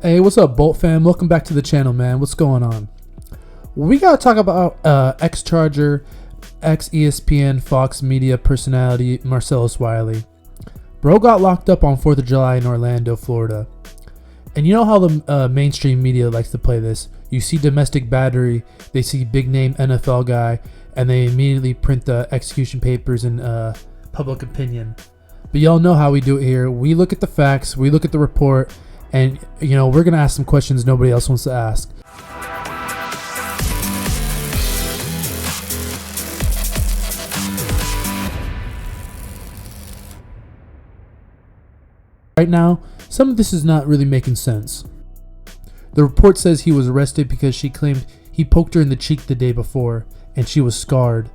Hey, what's up, Bolt fam? Welcome back to the channel, man. What's going on? We gotta talk about ex-Charger, ex-ESPN, Fox Media personality Marcellus Wiley. Bro got locked up on 4th of July in Orlando, Florida. And you know how the mainstream media likes to play this. You see domestic battery, they see big name NFL guy, and they immediately print the execution papers and public opinion. But y'all know how we do it here. We look at the facts, we look at the report, and you know, we're gonna ask some questions nobody else wants to ask. Right now, some of this is not really making sense. The report says he was arrested because she claimed he poked her in the cheek the day before, and she was scarred.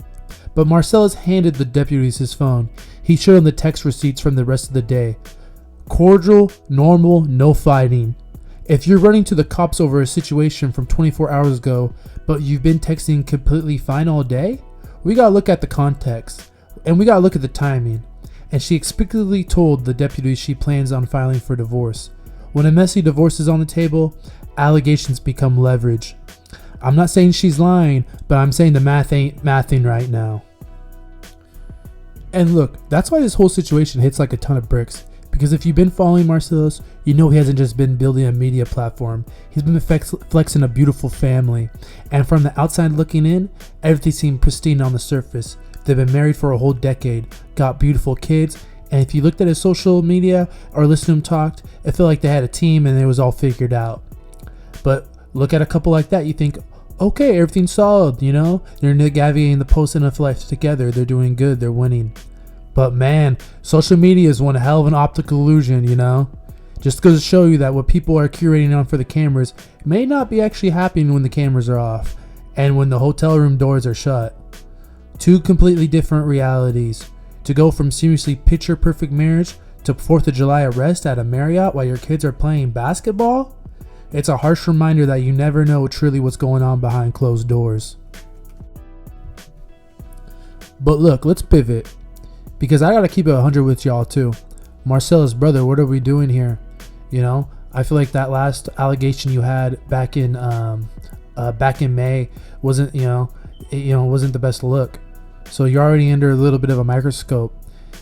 But Marcellus handed the deputies his phone. He showed them the text receipts from the rest of the day. Cordial, normal, no fighting. If you're running to the cops over a situation from 24 hours ago, but you've been texting completely fine all day, we gotta look at the context, and we gotta look at the timing. And she explicitly told the deputies she plans on filing for divorce. When a messy divorce is on the table, allegations become leverage. I'm not saying she's lying, but I'm saying the math ain't mathing right now. And look, that's why this whole situation hits like a ton of bricks. Because if you've been following Marcellus, you know he hasn't just been building a media platform. He's been flexing a beautiful family. And from the outside looking in, everything seemed pristine on the surface. They've been married for a whole decade, got beautiful kids, and if you looked at his social media or listened to him talk, it felt like they had a team and it was all figured out. But look at a couple like that, you think, okay, everything's solid, you know? They're navigating the post and of life together, they're doing good, they're winning. But man, social media is one hell of an optical illusion, you know? Just goes to show you that what people are curating on for the cameras may not be actually happening when the cameras are off and when the hotel room doors are shut. Two completely different realities. To go from seriously picture perfect marriage to 4th of July arrest at a Marriott while your kids are playing basketball? It's a harsh reminder that you never know truly what's going on behind closed doors. But look, let's pivot. Because I gotta keep it 100 with y'all too. Marcellus, brother, what are we doing here? You know, I feel like that last allegation you had back in May wasn't, wasn't the best look. So you're already under a little bit of a microscope.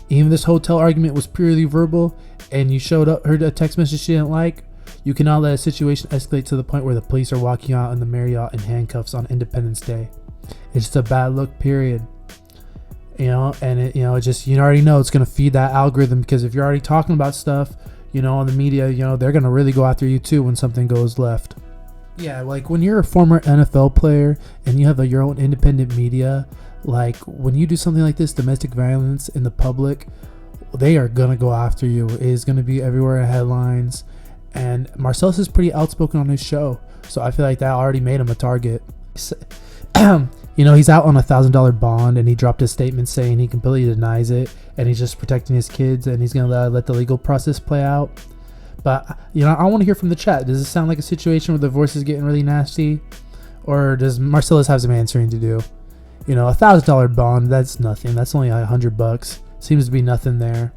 Even this hotel argument was purely verbal, and you heard a text message she didn't like. You cannot let a situation escalate to the point where the police are walking out in the Marriott in handcuffs on Independence Day. It's just a bad look, period. You know, and it, you already know it's gonna feed that algorithm, because if you're already talking about stuff, on the media, they're gonna really go after you too when something goes left. Yeah, like when you're a former NFL player and you have your own independent media, like when you do something like this, domestic violence in the public, they are gonna go after you. It is gonna be everywhere in headlines. And Marcellus is pretty outspoken on his show, so I feel like that already made him a target. He's out on $1,000 bond, and he dropped a statement saying he completely denies it, and he's just protecting his kids, and he's gonna let the legal process play out. But I want to hear from the chat. Does this sound like a situation where the divorce is getting really nasty, or does Marcellus have some answering to do? $1,000 bond, that's nothing. That's only $100. Seems to be nothing there.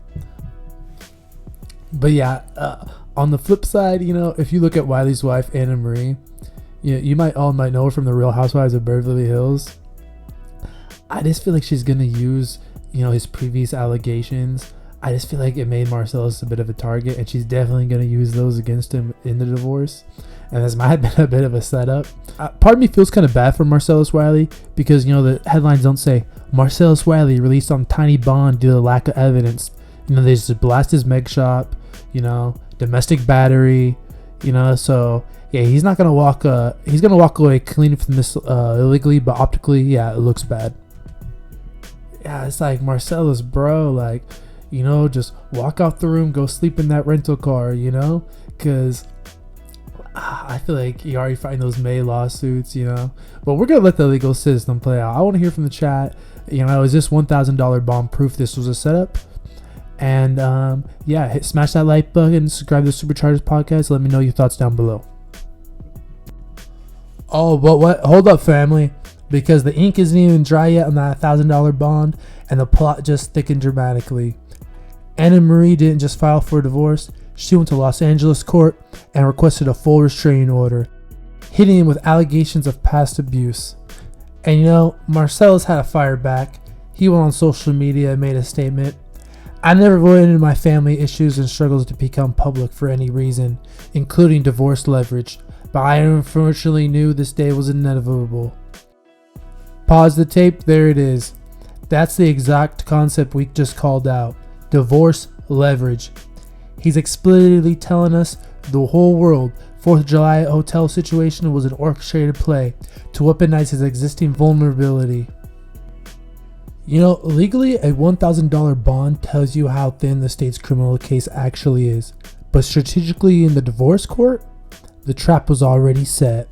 But yeah, on the flip side, if you look at Wiley's wife, Annemarie, you might know her from the Real Housewives of Beverly Hills. I just feel like she's gonna use his previous allegations. I just feel like it made Marcellus a bit of a target, and she's definitely gonna use those against him in the divorce. And this might have been a bit of a setup. Part of me feels kind of bad for Marcellus Wiley, because the headlines don't say Marcellus Wiley released on tiny bond due to lack of evidence. They just blast his meg shop, domestic battery, so yeah, he's not gonna walk. He's gonna walk away clean from this illegally, but optically, yeah, it looks bad. Yeah, it's like Marcellus, bro, like, just walk out the room, go sleep in that rental car, because I feel like you already fighting those May lawsuits, But we're gonna let the legal system play out. I want to hear from the chat. Is this $1,000 bomb proof this was a setup? And smash that like button, subscribe to the Superchargers podcast. Let me know your thoughts down below. Oh, but what? Hold up, family. Because the ink isn't even dry yet on that $1,000 bond, and the plot just thickened dramatically. Annemarie didn't just file for divorce, She went to Los Angeles court and requested a full restraining order, hitting him with allegations of past abuse. And Marcellus had to fire back. He went on social media and made a statement. I never avoided my family issues and struggles to become public for any reason, including divorce leverage, but I unfortunately knew this day was inevitable. Pause the tape, there it is. That's the exact concept we just called out. Divorce leverage. He's explicitly telling us the whole world 4th of July hotel situation was an orchestrated play to weaponize his existing vulnerability. Legally, a $1,000 bond tells you how thin the state's criminal case actually is. But strategically in the divorce court, the trap was already set.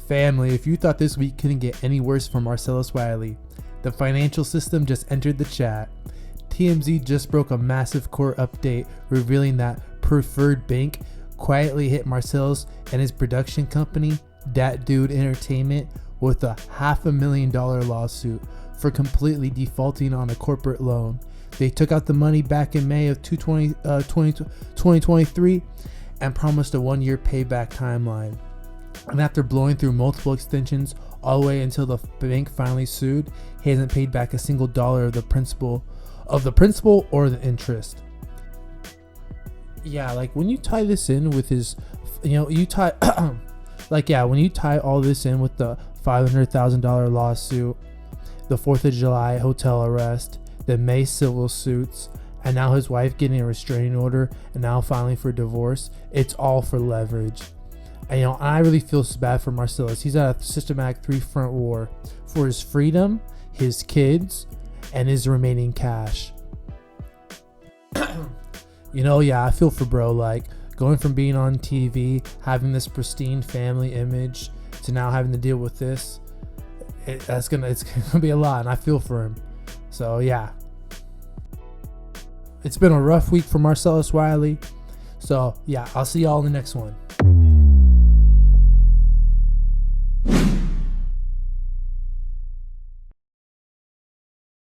Family, if you thought this week couldn't get any worse for Marcellus Wiley, the financial system just entered the chat. TMZ just broke a massive court update revealing that Preferred Bank quietly hit Marcellus and his production company, Dat Dude Entertainment, with a $500,000 lawsuit for completely defaulting on a corporate loan. They took out the money back in May of 2023 and promised a 1-year payback timeline. And after blowing through multiple extensions all the way until the bank finally sued, he hasn't paid back a single dollar of the principal or the interest. Yeah, like when you tie this in with his, when you tie all this in with the $500,000 lawsuit, the 4th of July hotel arrest, the May civil suits, and now his wife getting a restraining order, and now filing for divorce, it's all for leverage. And I really feel so bad for Marcellus. He's at a systematic 3-front war for his freedom, his kids, and his remaining cash. I feel for bro, like going from being on TV, having this pristine family image, to now having to deal with this. It's gonna be a lot, and I feel for him. So yeah, it's been a rough week for Marcellus Wiley. So yeah, I'll see y'all in the next one.